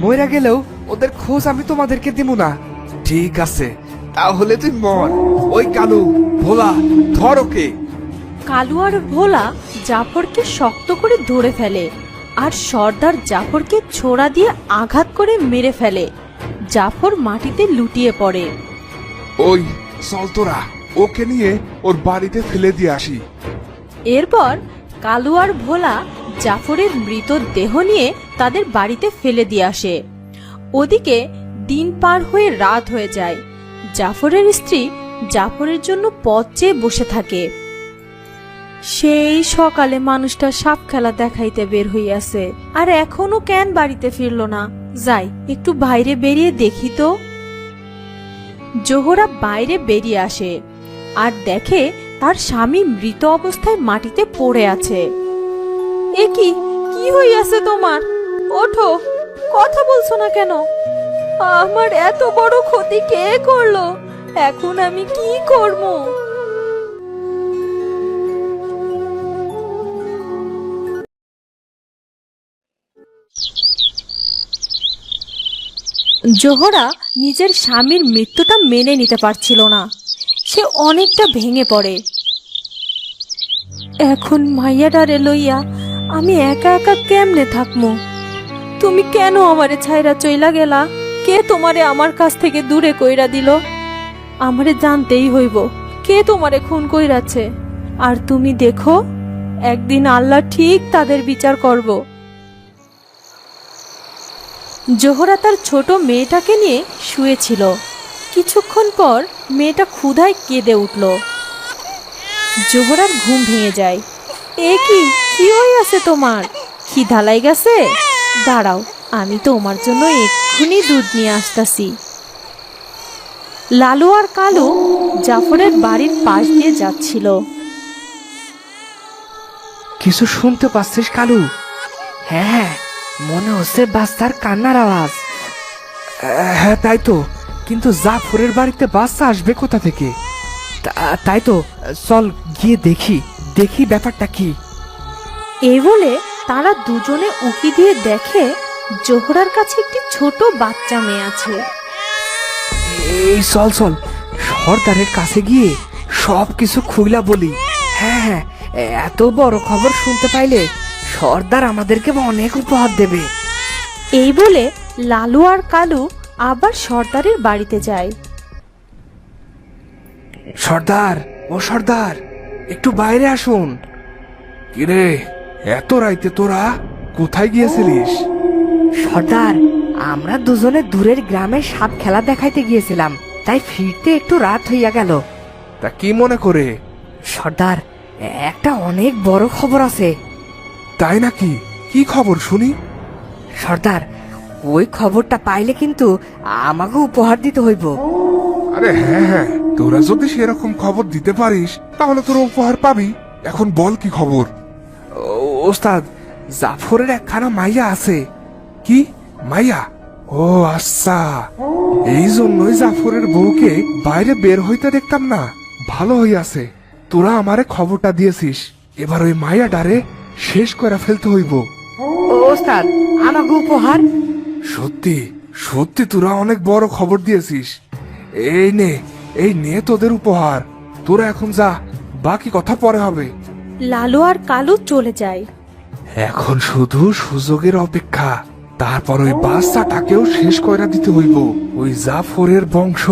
মইরা গেলেও ওদের খোঁজ আমি তোমাদেরকে দিব না। ঠিক আছে, তাহলে তুই মর। ওই কালু, ভোলা, ধর ওকে। কালু আর ভোলা জাফরকে শক্ত করে ধরে ফেলে আর সর্দার জাফরকে ছোড়া দিয়ে আঘাত করে মেরে ফেলে। জাফর মাটিতে লুটিয়ে পড়ে। ওই চল তোরা ওকে নিয়ে ওর বাড়িতে ফেলে দিয়ে আসি। এরপর কালু আর ভোলা জাফরের মৃত দেহ নিয়ে তাদের বাড়িতে ফেলে দিয়ে আসে। ওদিকে দিন পার হয়ে রাত হয়ে যায়। জাফরের স্ত্রী জাফরের জন্য পথ চেয়ে বসে থাকে। সেই সকালে মানুষটা সাপ খেলা দেখাইতে বের হইয়াছে, আর এখনো কেন বাড়িতে ফিরল না? যাই একটু বাইরে বেরিয়ে দেখি তো। জোহরা বাইরে বেরিয়ে আসে আর দেখে তার স্বামী মৃত অবস্থায় মাটিতে পড়ে আছে। এ কি কি হইয়াছে তোমার? ওঠো, কথা বলছো না কেন? আমার এত বড় ক্ষতি কে করলো? এখন আমি কি করব? জোহরা নিজের স্বামীর মৃত্যুটা মেনে নিতে পারছিল না। সে অনেকটা ভেঙে পড়ে। এখন মাইয়াডারে লইয়া আমি একা একা কেমনে থাকমু? তুমি কেন আমারে ছাইরা চইলা গেলা? কে তোমারে আমার কাছ থেকে দূরে কইরা দিল? আমারে জানতেই হইব কে তোমারে খুন কইরাছে। আর তুমি দেখো, একদিন আল্লাহ ঠিক তাদের বিচার করব। জোহরা তার ছোট মেয়েটাকে নিয়ে শুয়েছিল। কিছুক্ষণ পর মেয়েটা ক্ষুধায় কেঁদে উঠল। জোহরার ঘুম ভেঙে যায়। এ কি কি হইয়াছে তোমার? খিদা লাই গেছে? দাঁড়াও, আমি তোমার জন্য এক্ষুনি দুধ নিয়ে আসতাছি। লালু আর কালু জাফরের বাড়ির পাশ দিয়ে যাচ্ছিল। কিছু শুনতে পাচ্ছিস কালু? হ্যাঁ, মনে হচ্ছে বাচ্চার কান্নার আওয়াজ। হ্যাঁ তাই তো, কিন্তু জাফরের বাড়িতে বাচ্চা আসবে কোথা থেকে? তাই তো, চল গিয়ে দেখি দেখি ব্যাপারটা কি। এই বলে তারা দুজনে উকি দিয়ে দেখে জোহরার কাছে একটি ছোট বাচ্চা মেয়ে আছে। এই চল চল, সর্দারের কাছে গিয়ে সব কিছু খুইলা বলি। হ্যাঁ হ্যাঁ, এত বড় খবর শুনতে পাইলে সর্দার আমাদেরকে অনেক উপহার দেবে। এই বলে লালু আর কালু আবার সর্দারের বাড়িতে যায়। সর্দার, ও সর্দার, একটু বাইরে আসুন। কিরে, এত রাইতে তোরা কোথায় গিয়েছিলিস? সর্দার, আমরা দুজনে দূরের গ্রামে সাপ খেলা দেখাইতে গিয়েছিলাম, তাই ফিরতে একটু রাত হইয়া গেল। তা কি মনে করে? সর্দার, একটা অনেক বড় খবর আছে। তাই নাকি? কি খবর শুনি? সর্দার, ওই খবরটা পাইলে কিন্তু আমাকে উপহার দিতে হইব। আরে হ্যাঁ হ্যাঁ, তোরা যদি সেরকম খবর দিতে পারিস তাহলে তোর উপহার পাবি। এখন বল কি খবর? ওস্তাদ, জাফরের একখানা মাইয়া আছে। কি মাইয়া? ও আচ্ছা, এই জন্যই জাফরের বউকে বাইরে বের হইতে দেখতাম না। ভালো হইয়াছে তোরা আমারে খবরটা দিয়েছিস। এবার ওই মাইয়াটারে শেষ করে ফেলতে হইব। ওস্তাদ, আমাকে উপহার? সত্যি সত্যি তোরা অনেক বড় খবর দিয়েছিস। এই নে তোদের উপহার। তোরা এখন যা, বাকি কথা পরে হবে। লালু আর কালু চলে যায়। এখন শুধু সুযোগের অপেক্ষা। তারপর ওই বাচ্চাটাকেও শেষ কইরা দিতে হইব। ওই জাফরের বংশ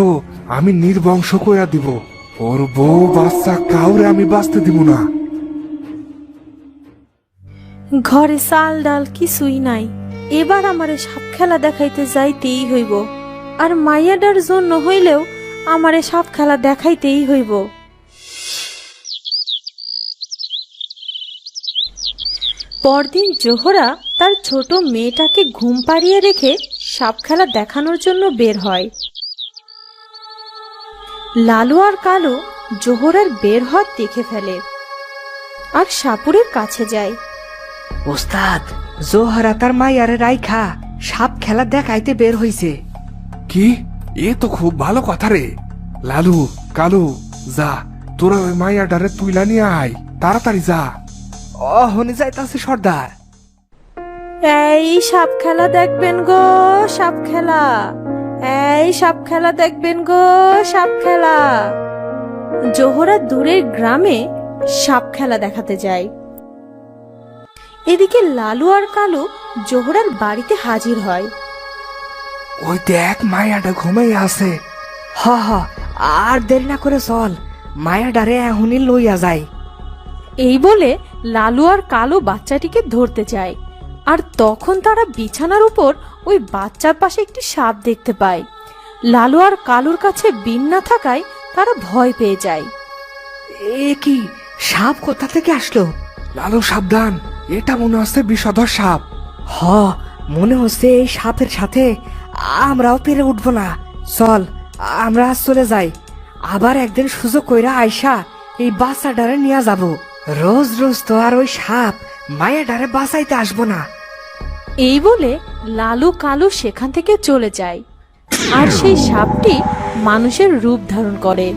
আমি নির্বংশ কইরা দিব। ওর বউ বাচ্চা কাউরে আমি বাঁচতে দিব না। ঘরে চাল ডাল কিছুই নাই। এবার আমারে সাপ খেলা দেখাইতে যাইতেই হইব, আর মাইয়াডার জন্য হইলেও আমারে সাপ খেলা দেখাইতেই হইব। পরদিন জোহরা তার ছোট মেয়েটাকে ঘুম পাড়িয়ে রেখে সাপ খেলা দেখানোর জন্য বের হয়। লালু আর কালু জোহরার বের হওয়া দেখে ফেলে আর সাপুরের কাছে যায়। ওস্তাদ, জোহরা তার মাইয়ারে রাইখা সাপ খেলা দেখাইতে বের হইছে। কি? এ তো খুব ভালো কথা রে। লালু, কালু, যা তোরা ওই মাইয়াটারে তুইলা নিয়ে আয়, তাড়াতাড়ি যা। অহনি যাইতাছে সর্দার। এই সাপ খেলা দেখবেন গো, সাপ খেলা। এই সাপ খেলা দেখবেন গো, সাপ খেলা। জোহরা দূরের গ্রামে সাপ খেলা দেখাতে যায়। এদিকে লালু আর কালু জোহরার বাড়িতে হাজির হয়। ওই দেখ মায়াটা ঘুমাই আছে। হ হ, আর দেরি না করে চল, মায়াডারে এখনই লইয়া যাই। এই বলে লালু আর কালু বাচ্চাটিকে ধরতে যায়। আর তখন তারা বিছানার উপর ওই বাচ্চার পাশে একটি সাপ দেখতে পায়। লালু আর কালুর কাছে বিন না থাকায় তারা ভয় পেয়ে যায়। এ কি, সাপ কোথা থেকে আসলো? লালু সাবধান, এটা মনে হচ্ছে বিষধর সাপ। হ, মনে হচ্ছে এই সাপের সাথে আমরাও পেরে উঠবো না। চল, আমরা আজ চলে যাই। আবার একদিন সুযোগ কইরা আইসা এই বাচ্চাটারে নিয়ে যাব। রোজ রোজ তো আর ওই সাপ মায়াডারে বাঁচাইতে আসবো না। এই বলে লালু কালু সেখান থেকে চলে যায়। আর সেই সাপটি মানুষের রূপ ধারণ করে।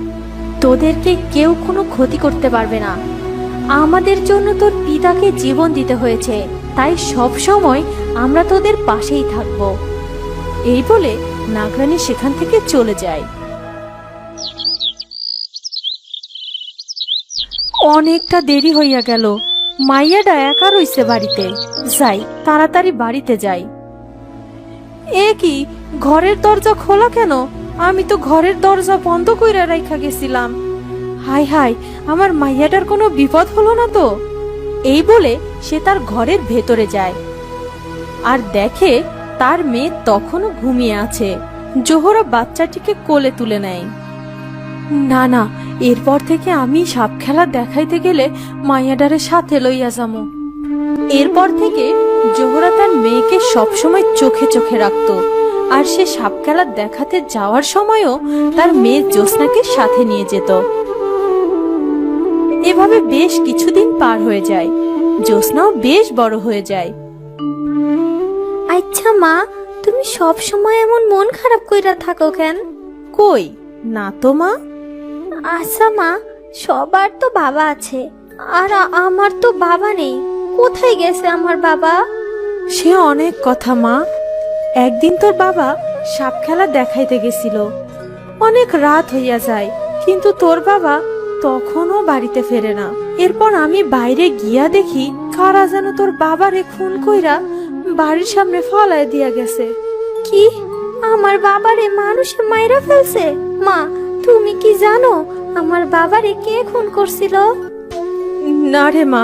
তোদেরকে কেউ কোনো ক্ষতি করতে পারবে না। আমাদের জন্য তোর পিতাকে জীবন দিতে হয়েছে, তাই সব সময় আমরা তোদের পাশেই থাকব। এই বলে নাগরানী সেখান থেকে চলে যায়। অনেকটা দেরি হইয়া গেল। মাইয়াডা একা রইছে বাড়িতে। যাই, তাড়াতাড়ি বাড়িতে যাই। এ কি, ঘরের দরজা খোলা কেন? আমি তো ঘরের দরজা বন্ধ কইরা রাইখা গেছিলাম। হাই হাই, আমার মাইয়াটার কোনো বিপদ হলো না তো? এই বলে সে তার ঘরের ভেতরে যায় আর দেখে তার মেয়ে তখনও ঘুমিয়ে আছে। জোহরা বাচ্চাটিকে কোলে তুলে নেয়। না না, এরপর থেকে আমি সাপ খেলা দেখাইতে গেলে মাইয়াডারে সাথে লইয়া যামু। এরপর থেকে জোহরা তার মেয়েকে সবসময় চোখে চোখে রাখত। আর সে সাপ খেলা দেখাতে যাওয়ার সময়ও তার মেয়ে জ্যোৎস্নাকে সাথে নিয়ে যেত। এভাবে বেশ কিছুদিন পার হয়ে যায়। জ্যোৎস্নাও বেশ বড় হয়ে যায়। আচ্ছা মা, তুমি সব সময় এমন মন খারাপ কইরা থাকো কেন? কই না তো মা। আচ্ছা মা, সবার তো বাবা আছে, আর আমার তো বাবা নেই। কোথায় গেছে আমার বাবা? সে অনেক কথা মা। একদিন তোর বাবা সাপ খেলা দেখাইতে গেছিল। অনেক রাত হইয়া যায়, কিন্তু তোর বাবা তখনও বাড়িতে ফেরে না। এরপর আমি বাইরে গিয়া দেখি কারা যেন তোর বাবারে খুন কইরা বাড়ির সামনে ফলায় দিয়া গেছে। কি, আমার বাবারে মানুষে মাইরা ফেলছে? মা, তুমি কি জানো আমার বাবারে কে খুন করছিল? না রে মা,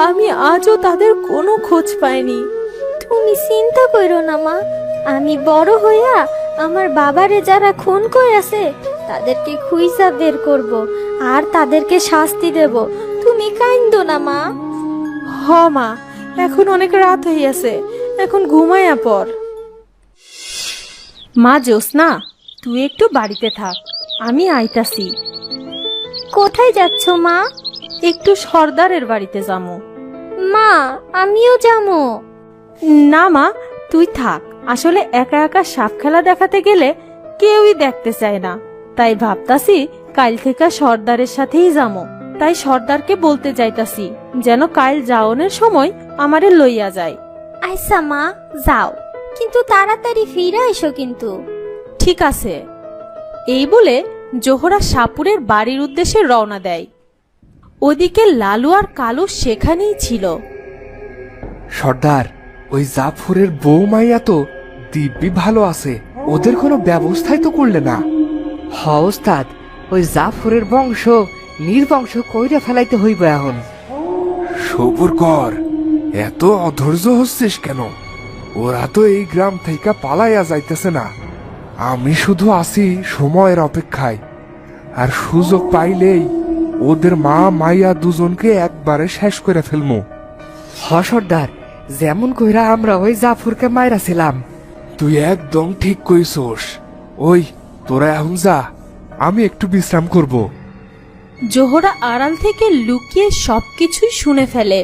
আমি আজও তাদের কোনো খোঁজ পাইনি। তুমি চিন্তা করো না মা, আমি বড় হইয়া আমার বাবারে যারা খুন করেছে তাদেরকে খুঁজা বের করব আর তাদেরকে শাস্তি দেব। তুমি কাইন্দো না মা। হ মা, এখন অনেক রাত হইয়াছে, এখন ঘুমাইয়া পর। মা জ্যোৎস্না, তুই একটু বাড়িতে থাক, আমি আইতাছি। কোথায় যাচ্ছ মা? একটু সর্দারের বাড়িতে যামু। মা, আমিও যাবো। না মা, তুই থাক। আসলে একা একা সাপ খেলা দেখাতে গেলে কেউই দেখতে চায় না, তাই ভাবতাছি কাল থেকে সর্দারের সাথেই যামো। তাই সর্দারকে বলতে যাইতাছি যেন কাল যাওনের সময় আমারে লইয়া যায়। আচ্ছা মা, যাও, কিন্তু তাড়াতাড়ি ফিরে এসো কিন্তু। ঠিক আছে। এই বলে জোহরা সাপুরের বাড়ির উদ্দেশ্যে রওনা দেয়। ওদিকে লালু আর কালু সেখানেই ছিল। সর্দার, ওই জাফরের বউ মাইয়া তো দিব্যি ভালো আছে, ওদের কোনো ব্যবস্থাই তো করলে না। হ ওস্তাদ, ওই জাফরের বংশ নির্বংশ কইরা ফেলাইতে হইব এখন। সবুর কর, এত অধৈর্য হচ্ছিস কেন? ওরা তো এই গ্রাম থেকে পালাইয়া যাইতেছে না। আমি শুধু আছি সময়ের অপেক্ষায়, আর সুযোগ পাইলেই ওদের মা মাইয়া দুজনকে একবারে শেষ করে ফেলবো। হ সর্দার, যেমন কইরা আমরা ওই জাফরকে মাইরাছিলাম। তুই একদম ঠিক কইছস। ওই তোরা এখন যা, আমি একটু বিশ্রাম করব। জোহরা আড়াল থেকে লুকিয়ে সবকিছুই শুনে ফেলে।